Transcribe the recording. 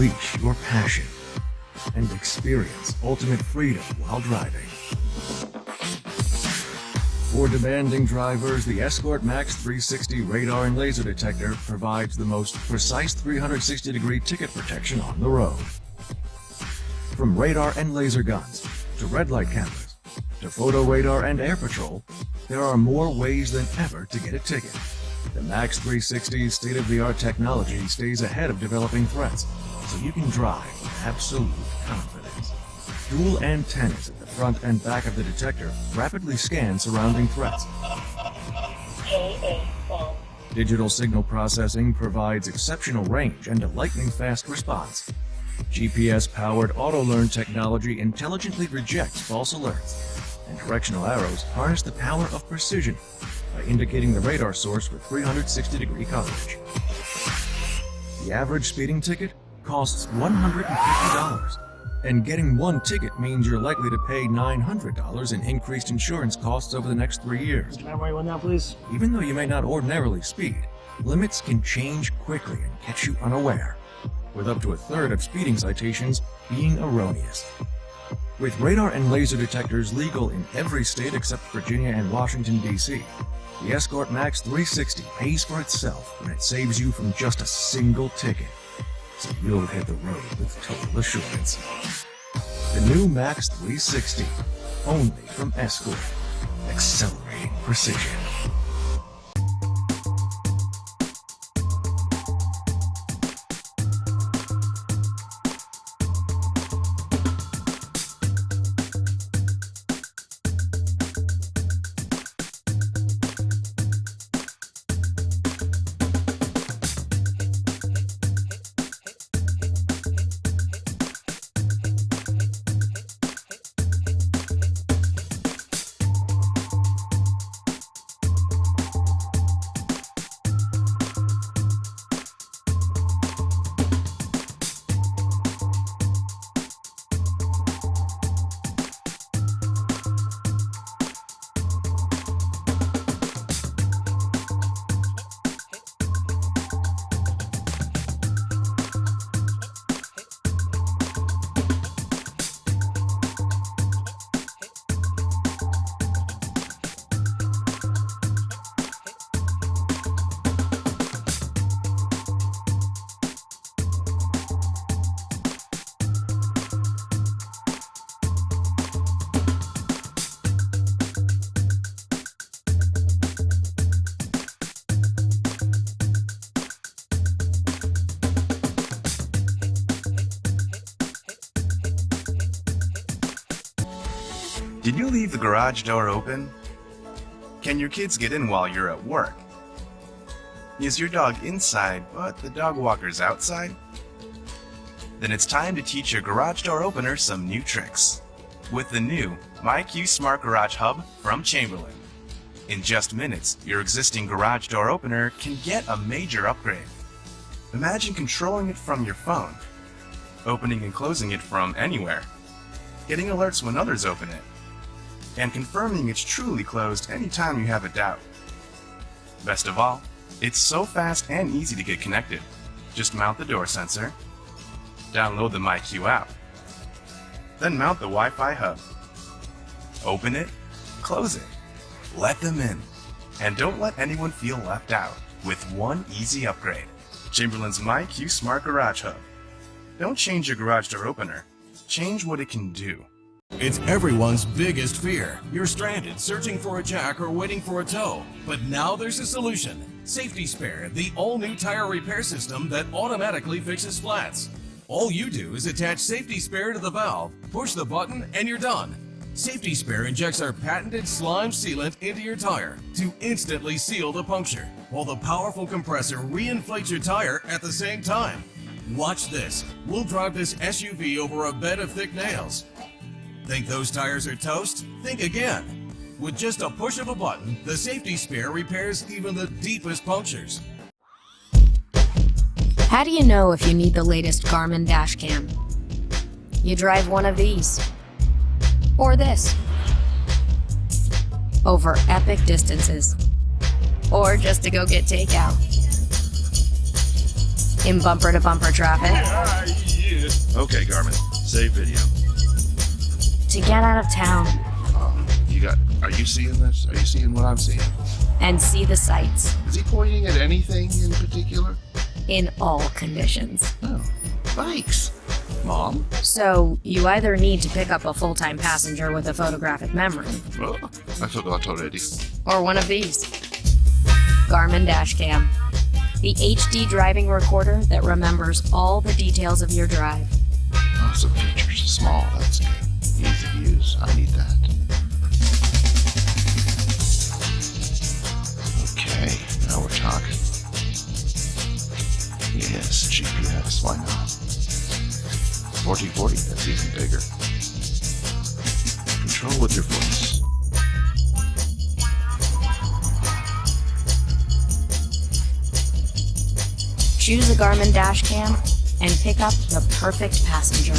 Unleash your passion and experience ultimate freedom while driving. For demanding drivers, the Escort Max 360 radar and laser detector provides the most precise 360-degree ticket protection on the road. From radar and laser guns, to red light cameras, to photo radar and air patrol, there are more ways than ever to get a ticket. The Max 360's state-of-the-art technology stays ahead of developing threats, so you can drive with absolute confidence. Dual antennas at the front and back of the detector rapidly scan surrounding threats. Digital signal processing provides exceptional range and a lightning-fast response. GPS-powered auto-learn technology intelligently rejects false alerts, and directional arrows harness the power of precision by indicating the radar source with 360-degree coverage. The average speeding ticket costs $150, and getting one ticket means you're likely to pay $900 in increased insurance costs over the next 3 years. Can I write one now, please? Even though you may not ordinarily speed, limits can change quickly and catch you unaware, with up to a third of speeding citations being erroneous. With radar and laser detectors legal in every state except Virginia and Washington, D.C., the Escort Max 360 pays for itself when it saves you from just a single ticket, so you'll hit the road with total assurance. The new Max 360, only from Escort, accelerating precision. Did you leave the garage door open? Can your kids get in while you're at work? Is your dog inside but the dog walker's outside? Then it's time to teach your garage door opener some new tricks with the new MyQ Smart Garage Hub from Chamberlain. In just minutes, your existing garage door opener can get a major upgrade. Imagine controlling it from your phone, opening and closing it from anywhere, getting alerts when others open it, and confirming it's truly closed anytime you have a doubt. Best of all, it's so fast and easy to get connected. Just mount the door sensor, download the MyQ app, then mount the Wi-Fi hub. Open it, close it, let them in, and don't let anyone feel left out with one easy upgrade. Chamberlain's MyQ Smart Garage Hub. Don't change your garage door opener, change what it can do. It's everyone's biggest fear. You're stranded, searching for a jack or waiting for a tow. But now there's a solution. Safety Spair, the all-new tire repair system that automatically fixes flats. All you do is attach Safety Spair to the valve, push the button, and you're done. Safety Spair injects our patented slime sealant into your tire to instantly seal the puncture, while the powerful compressor re-inflates your tire at the same time. Watch this. We'll drive this SUV over a bed of thick nails. Think those tires are toast? Think again. With just a push of a button, the Safety Spair repairs even the deepest punctures. How do you know if you need the latest Garmin Dash Cam? You drive one of these. Or this. Over epic distances. Or just to go get takeout. In bumper-to-bumper traffic. Okay, Garmin. Save video. To get out of town Are you seeing this? Are you seeing what I'm seeing? and see the sights Is he pointing at anything in particular? in all conditions. Oh, bikes. Mom? So, you either need to pick up a full-time passenger with a photographic memory, Oh, I forgot already. or one of these. Garmin Dash Cam. The HD driving recorder that remembers all the details of your drive. Awesome features. Small, that's good. Easy to use. I need that. Okay, now we're talking. Yes, GPS, why not? 4040, that's even bigger. Control with your voice. Choose a Garmin Dash Cam and pick up the perfect passenger.